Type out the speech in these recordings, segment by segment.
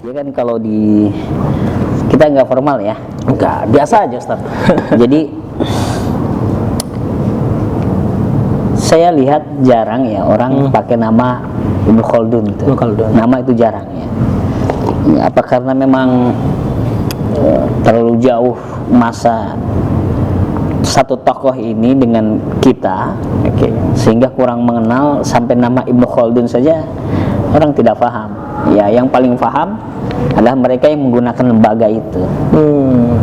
Ya kan kalau di kita nggak formal ya, Enggak, biasa aja Ustaz. jadi saya lihat jarang ya orang pakai nama Ibnu Khaldun itu. Ibnu Khaldun. Nama itu jarang ya. Apa karena memang terlalu jauh masa satu tokoh ini dengan kita, sehingga kurang mengenal, sampai nama Ibnu Khaldun saja orang tidak paham. Ya, yang paling paham adalah mereka yang menggunakan lembaga itu.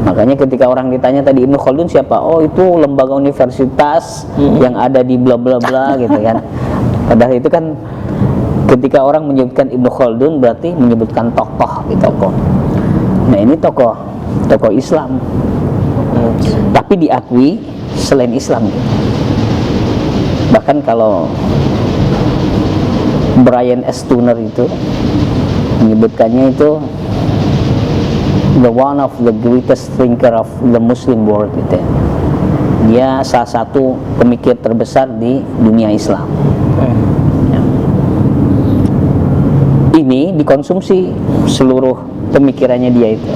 Makanya ketika orang ditanya tadi Ibnu Khaldun siapa? Oh, itu lembaga universitas yang ada di bla bla bla gitu kan. Padahal itu kan ketika orang menyebutkan Ibnu Khaldun berarti menyebutkan tokoh di tokoh. Nah, ini tokoh Islam. Tapi diakui selain Islam. Bahkan kalau Brian S. Turner itu menyebutkannya itu the one of the greatest thinker of the Muslim world gitu ya. Dia salah satu pemikir terbesar di dunia Islam. Ya. Ini dikonsumsi seluruh pemikirannya dia itu.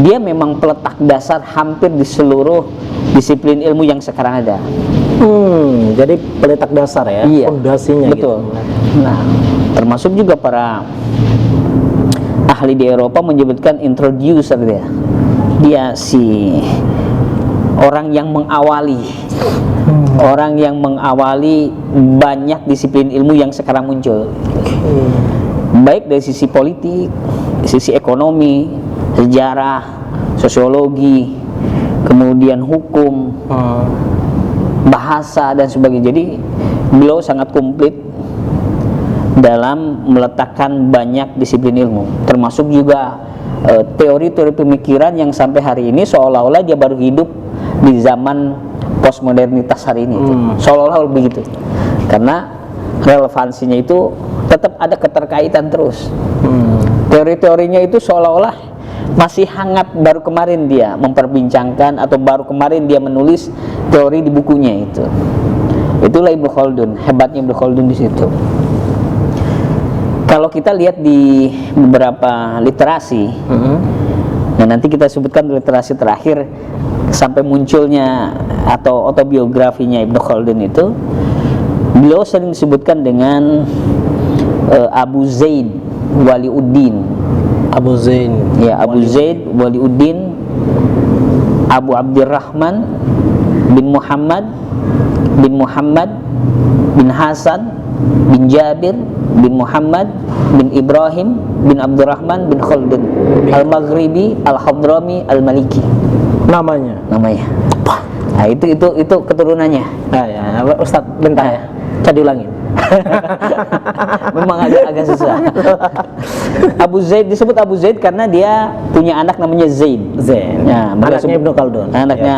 Dia memang peletak dasar hampir di seluruh disiplin ilmu yang sekarang ada. Jadi peletak dasar ya, iya, fondasinya. betul. Gitu. Nah, termasuk juga para ahli di Eropa menyebutkan introducer dia. Dia si orang yang mengawali, orang yang mengawali banyak disiplin ilmu yang sekarang muncul. Baik dari sisi politik, sisi ekonomi, sejarah, sosiologi, kemudian hukum, bahasa dan sebagainya. Jadi beliau sangat komplit dalam meletakkan banyak disiplin ilmu, termasuk juga teori-teori pemikiran yang sampai hari ini seolah-olah dia baru hidup di zaman postmodernitas hari ini. Seolah-olah begitu, karena relevansinya itu tetap ada keterkaitan terus. Teori-teorinya itu seolah-olah masih hangat, baru kemarin dia memperbincangkan atau baru kemarin dia menulis teori di bukunya itu. Itulah Ibnu Khaldun, hebatnya Ibnu Khaldun di situ. Kalau kita lihat di beberapa literasi, nah nanti kita sebutkan literasi terakhir sampai munculnya atau autobiografinya Ibnu Khaldun itu, beliau sering disebutkan dengan Abu Zaid Waliuddin. Abu Zaid. Ya, Abu Zaid Waliuddin Abu Abdurrahman bin Muhammad bin Hasan bin Jabir bin Muhammad bin Ibrahim bin Abdurrahman bin Khaldun Al-Maghribi Al-Hadrami Al-Maliki. Namanya. Nah, itu keturunannya. Nah, ya, Ustaz bentar ya. Saya diulangin. Memang agak susah. Abu Zaid disebut Abu Zaid karena dia punya anak namanya Zaid. Ya, anaknya Ibnu Khaldun. Anaknya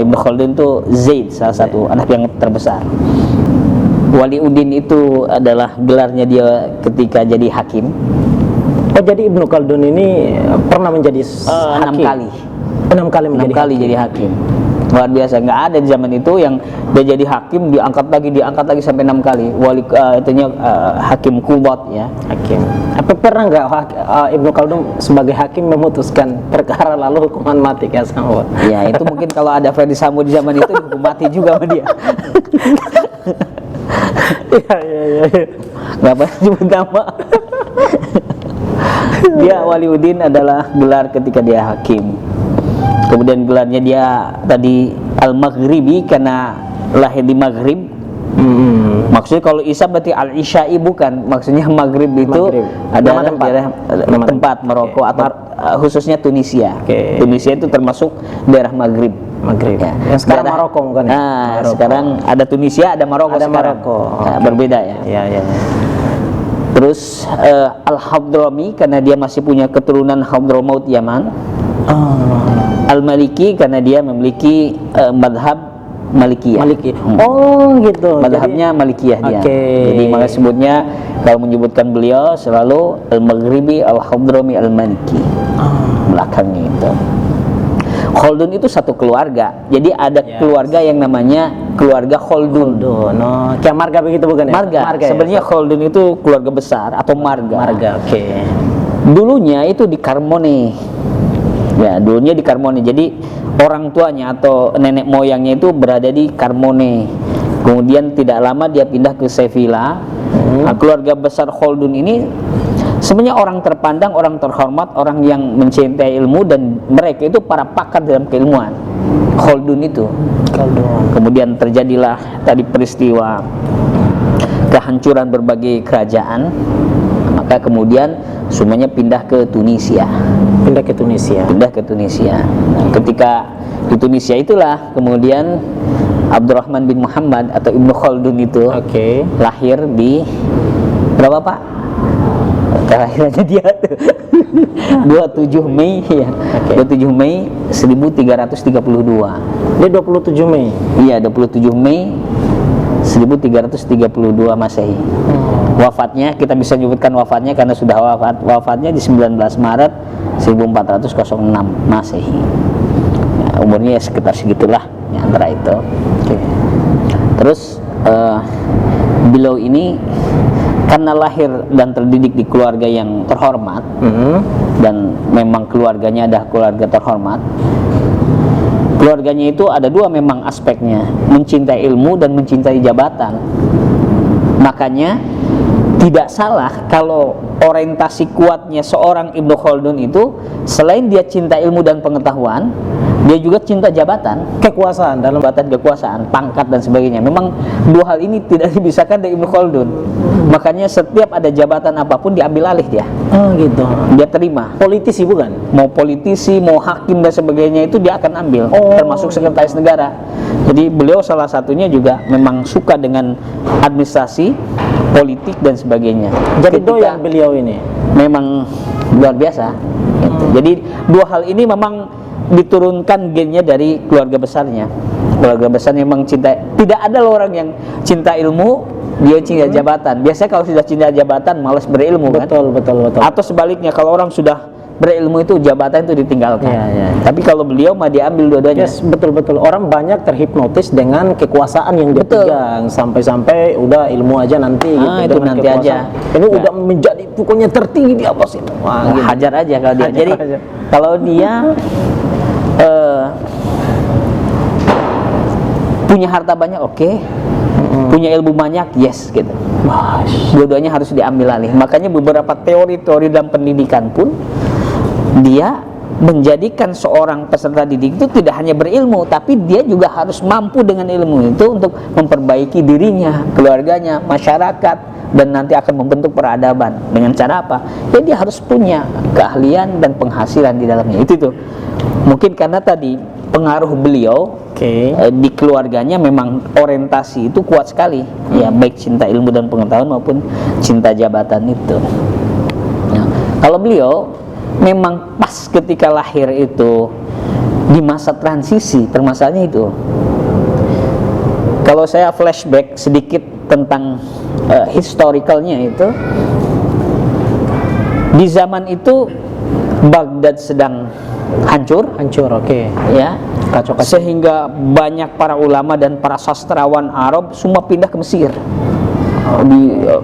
Ibnu Khaldun itu Zaid, salah satu anak yang terbesar. Waliuddin itu adalah gelarnya dia ketika jadi hakim. Oh, jadi Ibnu Khaldun ini pernah menjadi hakim? 6 kali. 6 kali menjadi 6 kali jadi hakim. Luar biasa, nggak ada di zaman itu yang dia jadi hakim diangkat lagi sampai 6 kali. Itunya hakim kubat ya. Hakim. Apa pernah nggak Ibnu Khaldun sebagai hakim memutuskan perkara lalu hukuman mati kayak sama? Ya, itu mungkin kalau ada Ferdi Sambo di zaman itu hukum mati juga sama dia. Iya. Nggak apa sebut nama. Dia Waliuddin adalah gelar ketika dia hakim. Kemudian gelarnya dia tadi Al-Maghribi karena lahir di Maghrib. Maksudnya kalau Isya berarti Al-Isya'i bukan. Maksudnya Maghrib itu adalah tempat Maroko atau khususnya Tunisia. Tunisia itu termasuk daerah Maghrib. Ya. Yang sekarang Maroko bukan ya? Maroko. Sekarang ada Tunisia, ada Maroko sekarang. Nah, berbeda ya. Iya. Terus Al-Hadrami karena dia masih punya keturunan Hadramaut Yaman. Al-Maliki karena dia memiliki madhab Malikiyah. Oh gitu. Madhabnya Malikiyah dia. Jadi makanya sebutnya kalau menyebutkan beliau selalu Al-Maghribi Al-Hadrami Al-Maliki. Belakangnya itu. Khaldun itu satu keluarga. Jadi ada keluarga yang namanya keluarga Khaldun. No, kayak marga begitu bukan ya? Marga. Ya? Sebenarnya Khaldun itu keluarga besar atau marga. Marga, oke. Dulunya itu di Carmone. Ya, dulunya di Carmone. Jadi orang tuanya atau nenek moyangnya itu berada di Carmone. Kemudian tidak lama dia pindah ke Sevilla. Nah, keluarga besar Khaldun ini sebenarnya orang terpandang, orang terhormat, orang yang mencintai ilmu, dan mereka itu para pakar dalam keilmuan. Khaldun itu. Kemudian terjadilah tadi peristiwa kehancuran berbagai kerajaan, maka kemudian semuanya pindah ke Tunisia. Pindah ke Tunisia. Nah, ketika di Tunisia itulah kemudian Abdurrahman bin Muhammad atau Ibnu Khaldun itu lahir di berapa Pak? Kelahirannya dia tuh 27 Mei ya. 27 Mei 1332. Dia 27 Mei. Iya, 27 Mei 1332 Masehi. Wafatnya kita bisa menyebutkan wafatnya karena sudah wafat. Wafatnya di 19 Maret 1406 Masehi. Ya, umurnya ya sekitar segitulah ya, antara itu. Terus beliau ini karena lahir dan terdidik di keluarga yang terhormat, dan memang keluarganya adalah keluarga terhormat. Keluarganya itu ada dua memang aspeknya, mencintai ilmu dan mencintai jabatan. Makanya tidak salah kalau orientasi kuatnya seorang Ibnu Khaldun itu selain dia cinta ilmu dan pengetahuan, dia juga cinta jabatan, kekuasaan, dalam jabatan kekuasaan, pangkat dan sebagainya. Memang dua hal ini tidak dipisahkan dari Ibnu Khaldun. Makanya setiap ada jabatan apapun diambil alih dia. Oh gitu. Dia terima. Politisi bukan? Mau politisi, mau hakim dan sebagainya itu dia akan ambil, termasuk sekretaris negara. Jadi beliau salah satunya juga memang suka dengan administrasi, politik dan sebagainya. Jadi doyan beliau ini memang luar biasa. Gitu. Jadi dua hal ini memang diturunkan gennya dari keluarga besarnya. Keluarga besarnya memang cinta. Tidak ada orang yang cinta ilmu dia cinta jabatan. Biasanya kalau sudah cinta jabatan malas berilmu kan? Betul. Atau sebaliknya kalau orang sudah berilmu itu jabatan itu ditinggalkan. Tapi kalau beliau mah diambil dua-duanya. Yes, betul. Orang banyak terhipnotis dengan kekuasaan yang dia pegang, sampai-sampai udah ilmu aja nanti gitu. Itu nanti aja. Ini udah menjadi pokoknya tertinggi di atas itu. Wah, gitu. Hajar aja kalau dia. Jadi kalau dia punya harta banyak, punya ilmu banyak, yes gitu. Dua-duanya harus diambil alih. Makanya beberapa teori-teori dalam pendidikan pun dia menjadikan seorang peserta didik itu tidak hanya berilmu, tapi dia juga harus mampu dengan ilmu itu untuk memperbaiki dirinya, keluarganya, masyarakat, dan nanti akan membentuk peradaban. Dengan cara apa? Ya dia harus punya keahlian dan penghasilan di dalamnya. Itu tuh. Mungkin karena tadi pengaruh beliau di keluarganya memang orientasi itu kuat sekali. Ya, baik cinta ilmu dan pengetahuan maupun cinta jabatan itu. Nah, kalau beliau memang pas ketika lahir itu di masa transisi, permasalahannya itu. Kalau saya flashback sedikit tentang historicalnya itu, di zaman itu Baghdad sedang hancur, ya, kacau. Sehingga banyak para ulama dan para sastrawan Arab semua pindah ke Mesir.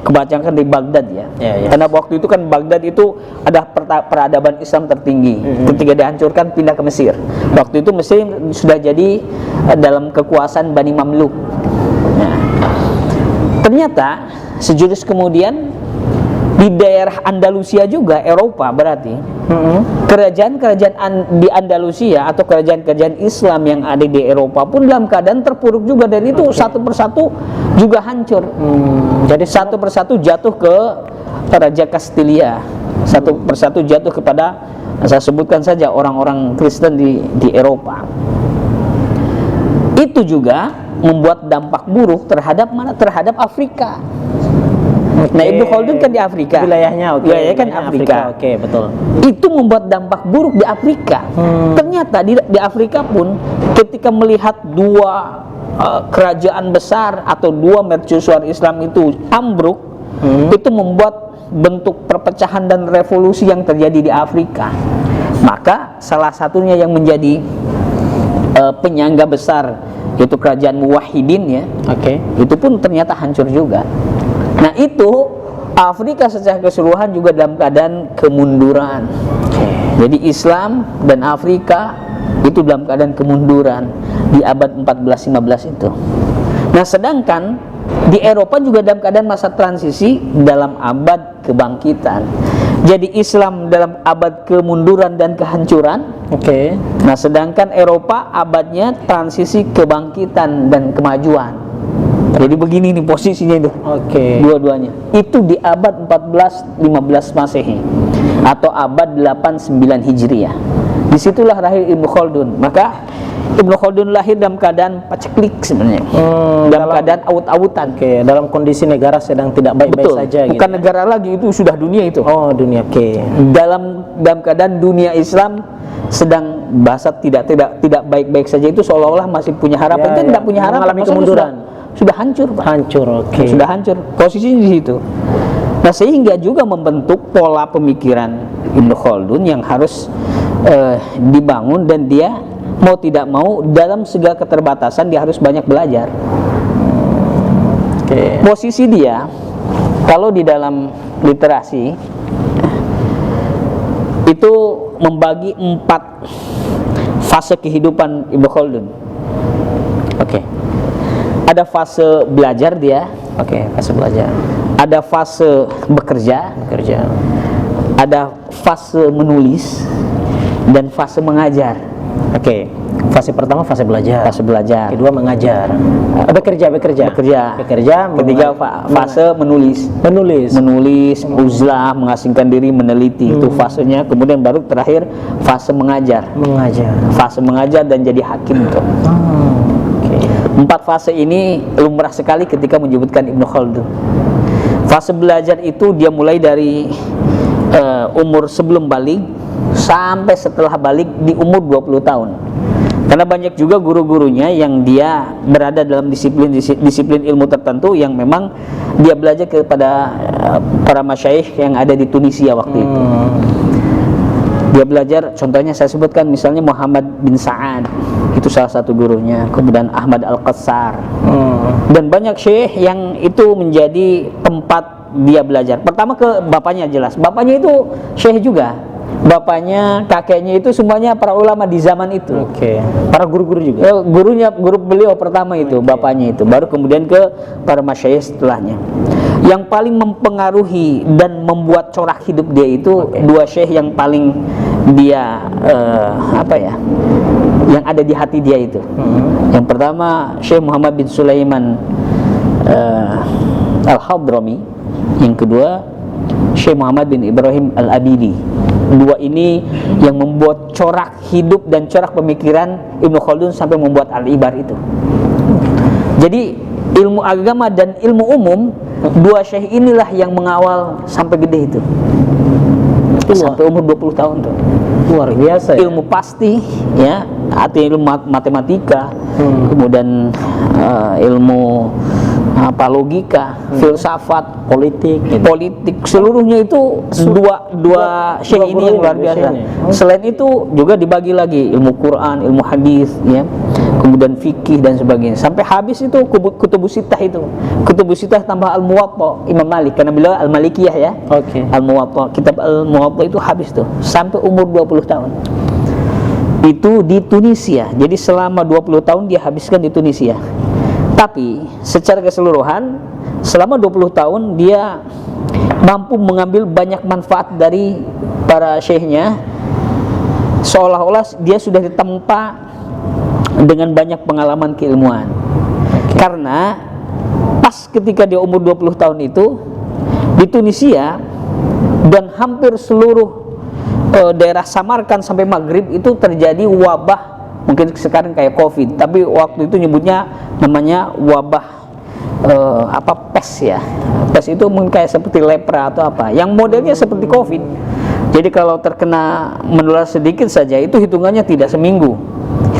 Kebanyakan di Baghdad ya. Karena waktu itu kan Baghdad itu ada peradaban Islam tertinggi. Ketika dihancurkan pindah ke Mesir. Waktu itu Mesir sudah jadi dalam kekuasaan Bani Mamluk. Nah, ternyata sejurus kemudian di daerah Andalusia juga, Eropa berarti, kerajaan-kerajaan di Andalusia atau kerajaan-kerajaan Islam yang ada di Eropa pun dalam keadaan terpuruk juga, dan itu satu persatu juga hancur. Jadi satu persatu jatuh ke Raja Kastilia, satu persatu jatuh kepada, saya sebutkan saja, orang-orang Kristen di Eropa. Itu juga membuat dampak buruk terhadap mana? Terhadap Afrika. Nah, Ibnu Khaldun kan di Afrika. Wilayahnya kan Afrika. Betul. Itu membuat dampak buruk di Afrika. Ternyata di Afrika pun ketika melihat dua kerajaan besar atau dua mercusuar Islam itu ambruk, itu membuat bentuk perpecahan dan revolusi yang terjadi di Afrika. Maka salah satunya yang menjadi penyangga besar yaitu kerajaan Muwahhidin ya. Oke. Itu pun ternyata hancur juga. Nah itu Afrika secara keseluruhan juga dalam keadaan kemunduran. Jadi Islam dan Afrika itu dalam keadaan kemunduran di abad 14-15 itu. Nah sedangkan di Eropa juga dalam keadaan masa transisi dalam abad kebangkitan. Jadi Islam dalam abad kemunduran dan kehancuran. Oke. Nah sedangkan Eropa abadnya transisi kebangkitan dan kemajuan. Jadi begini nih posisinya itu. Oke. Dua-duanya. Itu di abad 14-15 Masehi atau abad 89 Hijriah. Disitulah lahir Ibnu Khaldun. Maka Ibnu Khaldun lahir dalam keadaan paceklik sebenarnya. Dalam keadaan aut-autan. Oke, dalam kondisi negara sedang tidak baik-baik Betul. saja Bukan gitu. negara lagi, itu sudah dunia itu. Oh, dunia. Oke. Dalam keadaan dunia Islam sedang bahasa tidak baik-baik saja, itu seolah-olah masih punya harapan. Ya, Itu ya. tidak punya harapan, Mengalami maksudnya kemunduran. Sudah hancur, Pak. Hancur, oke. Sudah hancur. Posisinya di situ. Nah, sehingga juga membentuk pola pemikiran Ibnu Khaldun yang harus dibangun, dan dia mau tidak mau dalam segala keterbatasan dia harus banyak belajar. Oke. Posisi dia kalau di dalam literasi itu membagi 4 fase kehidupan Ibnu Khaldun. Oke. Ada fase belajar dia, Oke, fase belajar, ada fase bekerja, ada fase menulis, dan fase mengajar. Oke. Fase pertama fase belajar. Fase belajar. Kedua mengajar. Bekerja. Ketiga fase menulis. Menulis, uzlah, mengasingkan diri, meneliti. Itu fasenya. Kemudian baru terakhir fase mengajar. Fase mengajar dan jadi hakim itu. Oke. 4 fase ini lumrah sekali ketika menyebutkan Ibnu Khaldun. Fase belajar itu dia mulai dari umur sebelum balik sampai setelah balik di umur 20 tahun. Karena banyak juga guru-gurunya yang dia berada dalam disiplin ilmu tertentu yang memang dia belajar kepada para masyayikh yang ada di Tunisia waktu itu. Dia belajar, contohnya saya sebutkan misalnya Muhammad bin Sa'ad, itu salah satu gurunya. Kemudian Ahmad Al-Qassar, dan banyak syekh yang itu menjadi tempat dia belajar. Pertama ke bapaknya, jelas bapaknya itu syekh juga. Bapaknya, kakeknya itu semuanya para ulama di zaman itu. Oke. Para guru-guru juga. Ya, guru beliau pertama itu, bapaknya itu. Baru kemudian ke para masyayikh setelahnya. Yang paling mempengaruhi dan membuat corak hidup dia itu 2 syekh yang paling dia yang ada di hati dia itu. Yang pertama Syekh Muhammad bin Sulaiman Al-Hadrami. Yang kedua Syekh Muhammad bin Ibrahim Al-Abidi. 2 ini yang membuat corak hidup dan corak pemikiran Ibnu Khaldun sampai membuat Al-Ibar itu. Jadi ilmu agama dan ilmu umum, 2 syekh inilah yang mengawal sampai gede itu. Sampai umur 20 tahun tuh. Luar biasa ya? Ilmu pasti ya, artinya ilmu matematika, kemudian ilmu logika, filsafat, politik, seluruhnya itu dua syekh ini yang luar biasa. Selain itu juga dibagi lagi ilmu Quran, ilmu hadis, ya, kemudian fikih dan sebagainya. Sampai habis itu kutubus sittah itu. Kutubus sittah tambah Al-Muwatta Imam Malik, karena beliau Al-Malikiyah ya. Oke. Al-Muwatta, kitab Al-Muwatta itu habis tuh sampai umur 20 tahun. Itu di Tunisia. Jadi selama 20 tahun dia habiskan di Tunisia. Tapi secara keseluruhan selama 20 tahun dia mampu mengambil banyak manfaat dari para syekhnya, seolah-olah dia sudah ditempa dengan banyak pengalaman keilmuan. Karena pas ketika dia umur 20 tahun itu di Tunisia dan hampir seluruh daerah Samarkand sampai Maghrib itu terjadi wabah. Mungkin sekarang kayak COVID, tapi waktu itu nyebutnya namanya wabah pes ya. Pes itu mungkin kayak seperti lepra atau apa, yang modelnya seperti COVID. Jadi kalau terkena menular sedikit saja itu hitungannya tidak seminggu,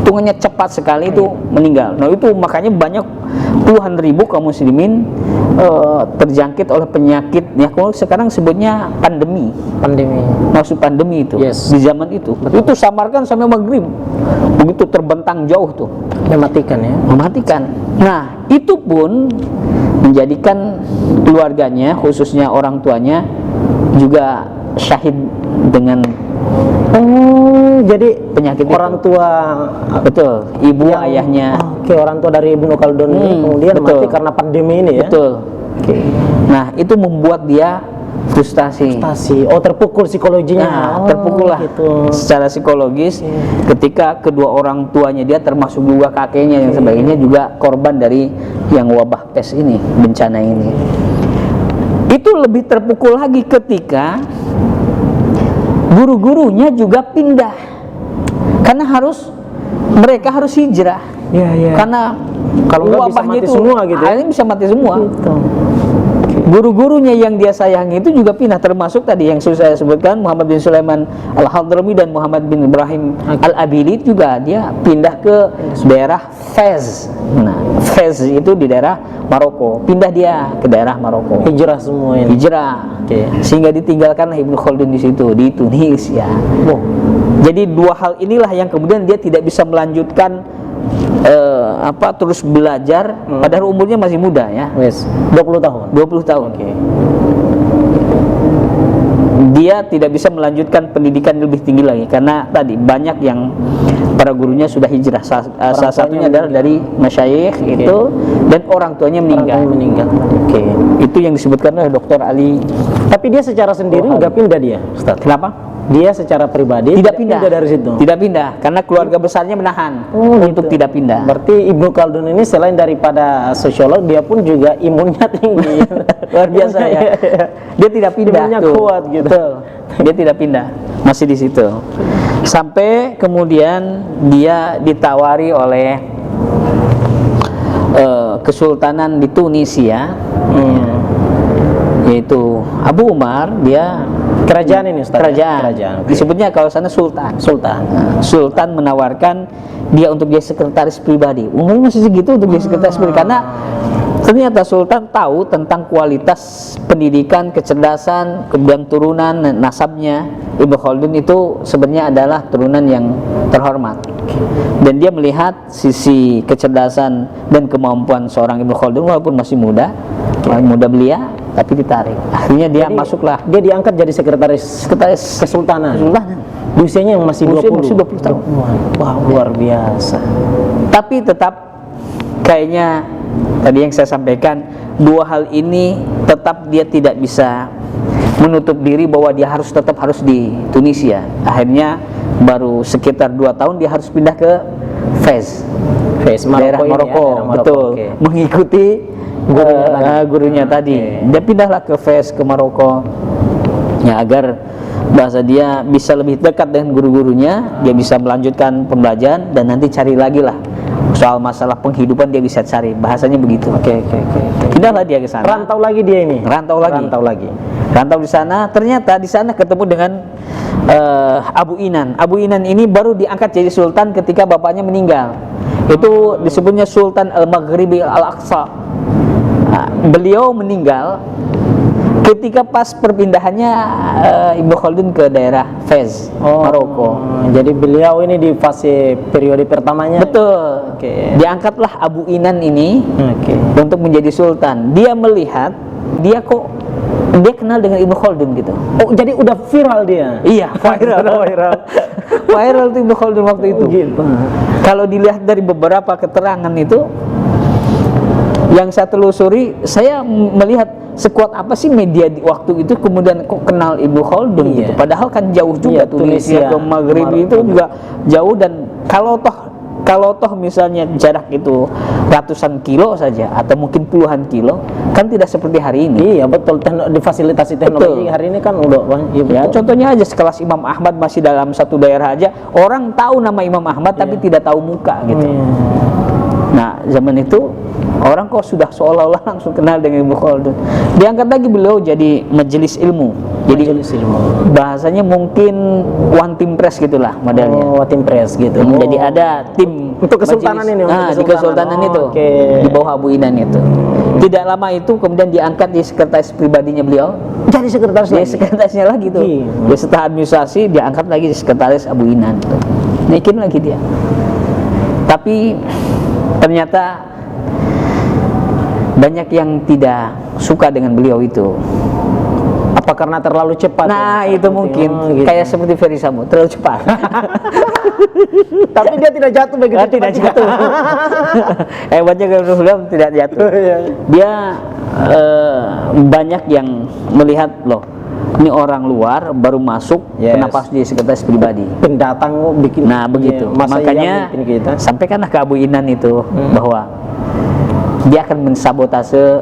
hitungannya cepat sekali itu meninggal. Nah itu makanya banyak puluhan ribu kaum muslimin terjangkit oleh penyakit ya, kalau sekarang sebutnya pandemi. Maksud pandemi itu di zaman itu. Itu samarkan sampai maghrib, begitu terbentang jauh tuh, mematikan. Nah itu pun menjadikan keluarganya, khususnya orang tuanya juga syahid dengan jadi penyakit orang itu. tua, betul, ibu ayahnya. Orang tua dari Ibnu Khaldun ini kemudian mati karena pandemi ini ya. Betul. Nah itu membuat dia frustasi. Terpukul psikologinya. Terpukul lah gitu. Secara psikologis ketika kedua orang tuanya dia, termasuk juga kakeknya yang sebagainya, juga korban dari yang wabah pes ini, bencana ini. Itu lebih terpukul lagi ketika guru-gurunya juga pindah, karena mereka harus hijrah. Karena kalau nggak bisa wabahnya mati itu semua gitu. akhirnya bisa mati semua. Guru-gurunya yang dia sayangi itu juga pindah, termasuk tadi yang sudah saya sebutkan, Muhammad bin Sulaiman Al-Hadrami dan Muhammad bin Ibrahim Al-Abilid juga dia pindah ke daerah Fez. Nah, Fez itu di daerah Maroko. Pindah dia ke daerah Maroko. Hijrah semua ini. Sehingga ditinggalkanlah Ibnu Khaldun di situ, di Tunisia. Jadi dua hal inilah yang kemudian dia tidak bisa melanjutkan terus belajar, padahal umurnya masih muda ya. 20 tahun. Dia tidak bisa melanjutkan pendidikan lebih tinggi lagi karena tadi banyak yang para gurunya sudah hijrah. Salah satunya adalah dari masyayikh itu, dan orang tuanya meninggal. Itu yang disebutkan oleh Dr. Ali. Tapi dia secara sendiri nggak pindah dia, Ustaz. Kenapa? Dia secara pribadi tidak pindah dari situ. Tidak pindah karena keluarga besarnya menahan untuk tidak pindah. Berarti Ibnu Khaldun ini selain daripada sosiolog, dia pun juga imunnya tinggi. Luar biasa ya. Dia tidak pindah. Imunnya kuat gitu. Dia tidak pindah, masih di situ. Sampai kemudian dia ditawari oleh kesultanan di Tunisia, yaitu Abu Umar. Dia kerajaan ini, Ustaz. Kerajaan. Disebutnya kalau sana sultan. Sultan menawarkan dia untuk jadi sekretaris pribadi. Umurnya masih segitu untuk jadi sekretaris pribadi, karena ternyata sultan tahu tentang kualitas pendidikan, kecerdasan, kemudian turunan nasabnya. Ibnu Khaldun itu sebenarnya adalah turunan yang terhormat, dan dia melihat sisi kecerdasan dan kemampuan seorang Ibnu Khaldun walaupun masih muda belia, tapi ditarik. Akhirnya dia masuklah. Dia diangkat jadi sekretaris kesultanan. Di usianya yang masih 20 tahun. Wah, luar biasa. Tapi tetap kayaknya tadi yang saya sampaikan, dua hal ini tetap dia tidak bisa menutup diri bahwa dia tetap harus di Tunisia. Akhirnya baru sekitar 2 tahun dia harus pindah ke Fez, daerah Maroko. Betul. Mengikuti gurunya tadi. Dia pindahlah ke Fez, ke Maroko, ya, agar bahasa dia bisa lebih dekat dengan guru-gurunya. Dia bisa melanjutkan pembelajaran dan nanti cari lagi lah soal masalah penghidupan, dia bisa cari, bahasanya begitu. Pindahlah dia ke sana. Rantau lagi dia ini. Rantau di sana. Ternyata di sana ketemu dengan Abu Inan. Abu Inan ini baru diangkat jadi sultan ketika bapaknya meninggal. Itu disebutnya Sultan Al-Maghribi Al-Aqsa. Nah, beliau meninggal ketika pas perpindahannya Ibnu Khaldun ke daerah Fez, Maroko. Jadi beliau ini di fase periode pertamanya. Betul. Diangkatlah Abu Inan ini untuk menjadi sultan. Dia melihat dia kenal dengan Ibnu Khaldun gitu. Jadi udah viral dia. Iya, viral tuh Ibnu Khaldun waktu itu. Kalau dilihat dari beberapa keterangan itu yang saya telusuri, saya melihat sekuat apa sih media di waktu itu kemudian kok kenal Ibnu Khaldun gitu. Padahal kan jauh juga Tunisia ke Maghrib itu juga jauh, dan kalau toh misalnya jarak itu ratusan kilo saja atau mungkin puluhan kilo, kan tidak seperti hari ini. Iya betul, difasilitasi teknologi hari ini kan udah ya, contohnya aja sekelas Imam Ahmad masih dalam satu daerah aja orang tahu nama Imam Ahmad tapi tidak tahu muka gitu. Nah, zaman itu orang kok sudah seolah-olah langsung kenal dengan Ibnu Khaldun. Diangkat lagi beliau jadi majelis ilmu. Jadi bahasanya mungkin one team press gitulah modelnya. One team press gitu. Jadi ada tim Untuk kesultanan ini, untuk di kesultanan kesultanan. itu, Oke. di bawah Abu Inan itu. Tidak lama itu kemudian diangkat di sekretaris pribadinya beliau. Jadi sekretaris Dia lagi. sekretarisnya lagi tuh. Gila. Dia setelah administrasi diangkat lagi di sekretaris Abu Inan. Naikin lagi dia. Tapi ternyata banyak yang tidak suka dengan beliau itu. Apa karena terlalu cepat? Nah, ya? itu mungkin gitu. kayak seperti Ferry Sambo, terlalu cepat. Tapi dia tidak jatuh begitu. Ah, tidak cepat. jatuh. Hebatnya kalau beliau tidak jatuh. Iya. Dia banyak yang melihat loh, ini orang luar baru masuk, Yes. kenapa harus jadi sekretaris pribadi? Pendatang bikin. Nah begitu, Iya, masa makanya iya bikin kita. sampaikanlah ke Abu Inan itu bahwa dia akan mensabotase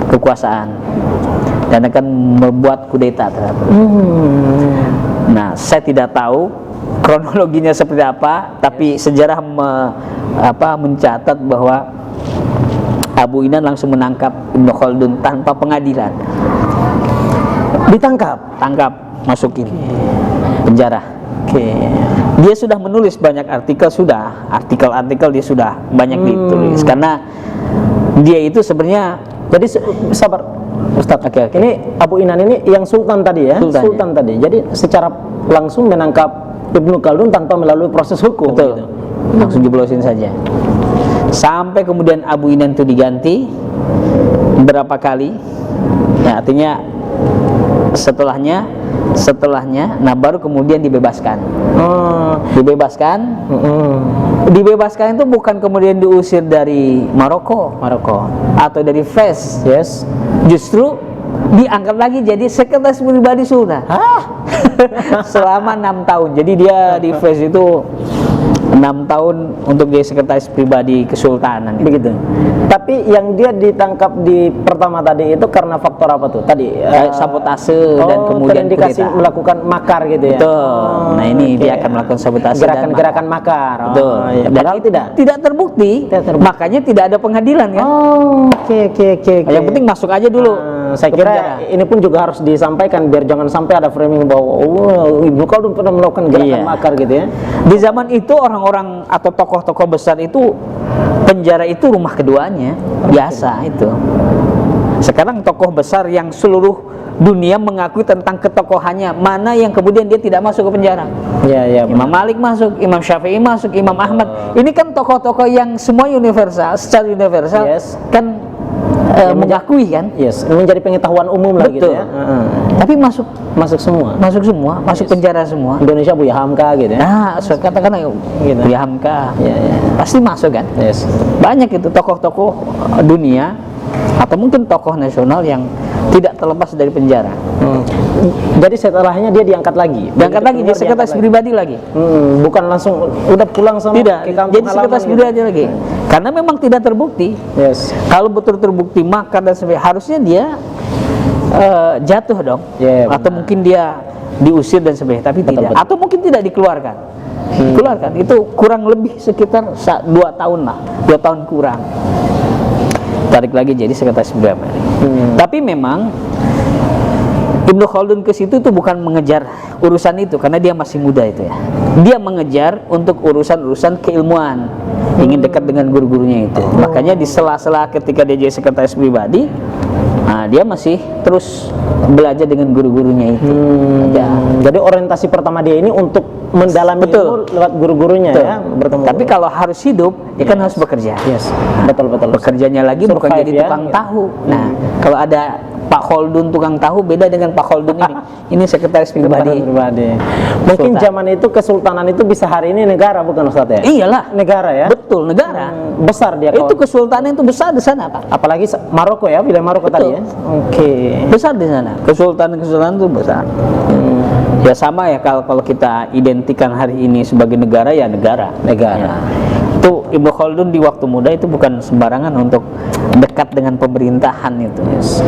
kekuasaan dan akan membuat kudeta terhadap. Nah, saya tidak tahu kronologinya seperti apa, tapi sejarah mencatat bahwa Abu Inan langsung menangkap Ibnu Khaldun tanpa pengadilan. Ditangkap. Tangkap, masukin penjara. Oke. Dia sudah menulis banyak artikel, artikel dia sudah banyak ditulis karena dia itu sebenarnya Jadi sabar Ustaz. Oke. Ini Abu Inan ini yang Sultan tadi ya. Sultan, Sultan tadi. Jadi secara langsung menangkap Ibnu Khaldun tanpa melalui proses hukum. betul, gitu. langsung jeblosin saja. Sampai kemudian Abu Inan itu diganti berapa kali, ya artinya setelahnya, nah baru kemudian dibebaskan. Dibebaskan itu bukan kemudian diusir dari Maroko atau dari Fez, Yes. justru diangkat lagi jadi sekretaris pribadi Sultan. Selama 6 tahun. Jadi dia di Fez itu 6 tahun untuk jadi sekretaris pribadi kesultanan. Begitu. Tapi yang dia ditangkap di pertama tadi itu karena faktor apa tuh? Tadi Sabotase dan kemudian terindikasi kudeta. melakukan makar gitu ya. Betul. Nah ini oke. dia akan melakukan sabotase Gerakan-gerakan makar. Betul. Iya. Dan Padahal tidak. tidak terbukti. Tidak terbukti. Makanya tidak ada pengadilan kan. Oke. Yang penting masuk aja dulu. Saya ke kira penjara. ini pun juga harus disampaikan biar jangan sampai ada framing bahwa Ibnu Khaldun pernah melakukan gerakan Iya. makar gitu ya. Di zaman itu orang-orang atau tokoh-tokoh besar itu penjara itu rumah keduanya, biasa itu. Sekarang tokoh besar yang seluruh dunia mengakui tentang ketokohannya, mana yang kemudian dia tidak masuk ke penjara? Iya. Imam Malik masuk, Imam Syafi'i masuk, Imam Ahmad. Ini kan tokoh-tokoh yang semua universal, secara universal Yes. kan mengakui kan? Yes, menjadi pengetahuan umum lah gitu Betul. ya. Tapi masuk Semua. masuk penjara semua. Indonesia Buya Hamka gitu ya. Nah, saya katakan Gitu. ya Hamka, Iya. pasti masuk kan? Yes. Banyak itu tokoh-tokoh dunia atau mungkin tokoh nasional yang tidak terlepas dari penjara. Jadi setelahnya dia diangkat lagi. Diangkat lagi, Begitu dia sekretaris keluar, pribadi lagi. bukan langsung udah pulang sama Tidak, ke kampung jadi sekretaris halaman pribadi lagi. Karena memang tidak terbukti. Yes. Kalau betul terbukti makar dan sebagainya, harusnya dia jatuh dong. Ya, Atau benar. mungkin dia diusir dan sebagainya, tapi tidak. betul. Atau mungkin tidak dikeluarkan. Keluarkan itu kurang lebih sekitar 2 tahun lah, 2 tahun kurang. Tarik lagi jadi sekretaris pribadi. Tapi memang Ibnu Khaldun ke situ tuh bukan mengejar urusan itu karena dia masih muda itu ya. Dia mengejar untuk urusan-urusan keilmuan, ingin dekat dengan guru-gurunya itu. Makanya di sela-sela ketika dia jadi sekretaris pribadi, nah dia masih terus belajar dengan guru-gurunya itu. Ya. Jadi orientasi pertama dia ini untuk mendalami Betul. ilmu lewat guru-gurunya Betul. ya, bertemu. Tapi kalau harus hidup, dia kan harus bekerja. Yes. Betul. Bekerjanya lagi bukan Survive jadi ya. tukang tahu. Nah, kalau ada Pak Khaldun tukang tahu beda dengan Pak Khaldun ini. Ini sekretaris pribadi. Mungkin Sultan. zaman itu kesultanan itu bisa hari ini negara bukan Ustaz ya? Iyalah. Negara ya. Betul, negara. Besar dia Itu kawan. kesultanan itu besar di sana, Pak. Apalagi Maroko ya, wilayah Maroko Betul. tadi ya. Oke. Besar di sana. Kesultanan itu besar. Ya sama ya kalau kita identikan hari ini sebagai negara ya negara. Ya. Itu Ibnu Khaldun di waktu muda itu bukan sembarangan untuk dekat dengan pemerintahan itu.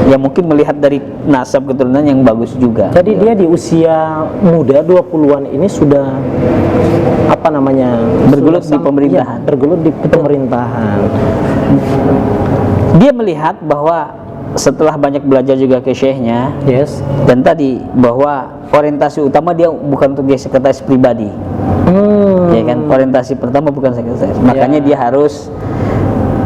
Ya mungkin melihat dari nasab keturunan yang bagus juga. Jadi dia di usia muda 20-an ini sudah apa namanya? Bergelut sudah di pemerintahan. Iya, bergelut di pemerintahan. Dia melihat bahwa setelah banyak belajar juga ke syekhnya, Yes. dan tadi bahwa orientasi utama dia bukan untuk dia sekretaris pribadi. Ya kan, orientasi pertama bukan sekretaris. Makanya dia harus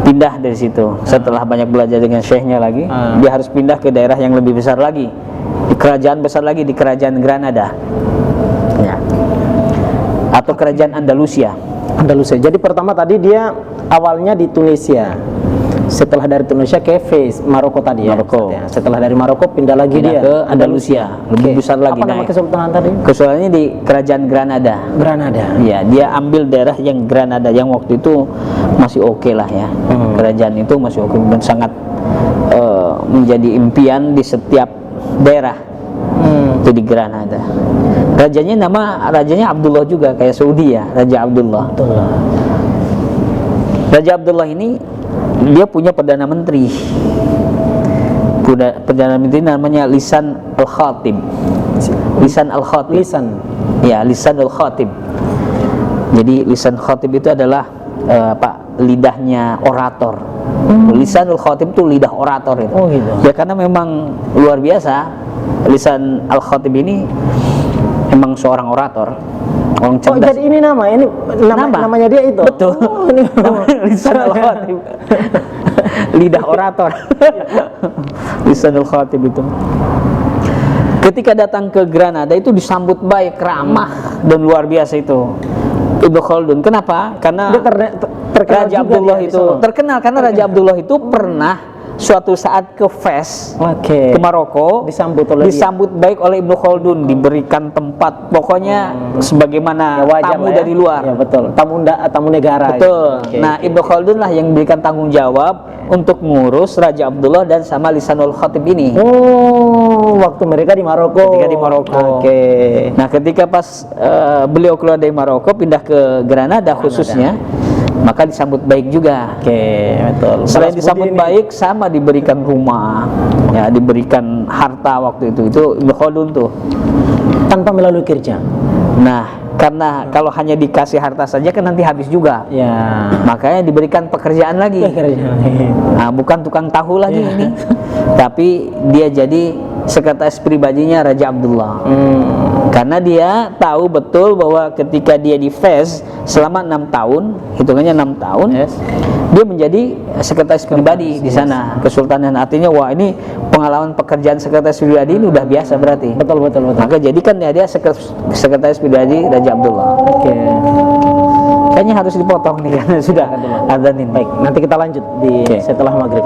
pindah dari situ. Setelah banyak belajar dengan syekhnya lagi, dia harus pindah ke daerah yang lebih besar lagi, di kerajaan besar lagi, di kerajaan Granada, ya, atau kerajaan Andalusia. Andalusia. Jadi pertama tadi dia awalnya di Tunisia. Setelah dari Tunisia ke Fez, Maroko tadi ya. Maroko. Ustaz, ya. Setelah dari Maroko pindah lagi dia ke Andalusia, lebih besar lagi. Apa nama naik. kesultanan tadi? Kesultanannya di kerajaan Granada. Granada. Ya, dia ambil daerah yang Granada yang waktu itu masih oke lah ya. Kerajaan itu masih oke dan sangat menjadi impian di setiap daerah. Itu di Granada. Rajanya Abdullah juga, kayak Saudi ya, Raja Abdullah. Raja Abdullah ini dia punya perdana menteri. Perdana menteri namanya Lisan Al-Khatib. Lisan Al-Khatib. Ya, Lisan Al-Khatib. Jadi Lisan Khatib itu adalah lidahnya orator. Lisanul Khatib itu lidah orator itu. Oh gitu. Ya karena memang luar biasa. Lisan Al-Khatib ini emang seorang orator, orang Oh, cerdas. jadi ini namanya dia itu. Betul. Oh, ini Lisan Al-Khatib. Lidah orator. Lisan Al-Khatib itu. Ketika datang ke Granada itu disambut baik, ramah dan luar biasa itu. Ibnu Khaldun. Kenapa? Karena Dia terkenal Raja juga Abdullah dia di itu sana. terkenal karena Raja Abdullah itu pernah suatu saat ke Fez, ke Maroko, disambut baik oleh Ibnu Khaldun, diberikan tempat, pokoknya sebagaimana tamu dari luar. Ya betul. Tamu negara. Betul. Nah, Ibnu Khaldun lah yang memberikan tanggung jawab untuk mengurus Raja Abdullah dan sama Lisanul Khatib ini. Oh, waktu mereka di Maroko. Ketika di Maroko. Nah, ketika pas beliau keluar dari Maroko pindah ke Granada khususnya, maka disambut baik juga. Betul. Selain disambut baik, sama diberikan rumah, ya, diberikan harta waktu itu Ibnu Khaldun tuh. Tanpa melalui kerja. Nah, karena kalau hanya dikasih harta saja kan nanti habis juga. Ya. Makanya diberikan pekerjaan lagi. Nah, bukan tukang tahu lagi ini, tapi dia jadi sekretaris pribadinya Raja Abdullah. Karena dia tahu betul bahwa ketika dia di Fez selama 6 tahun, hitungannya 6 tahun, dia menjadi sekretaris pribadi di sana, kesultanan. Artinya, wah ini pengalaman pekerjaan sekretaris pribadi ini udah biasa berarti. Betul. Maka jadikan dia sekretaris pribadi Raja Abdullah. Kayaknya harus dipotong nih karena sudah adzan ini. Baik, nanti kita lanjut di setelah maghrib.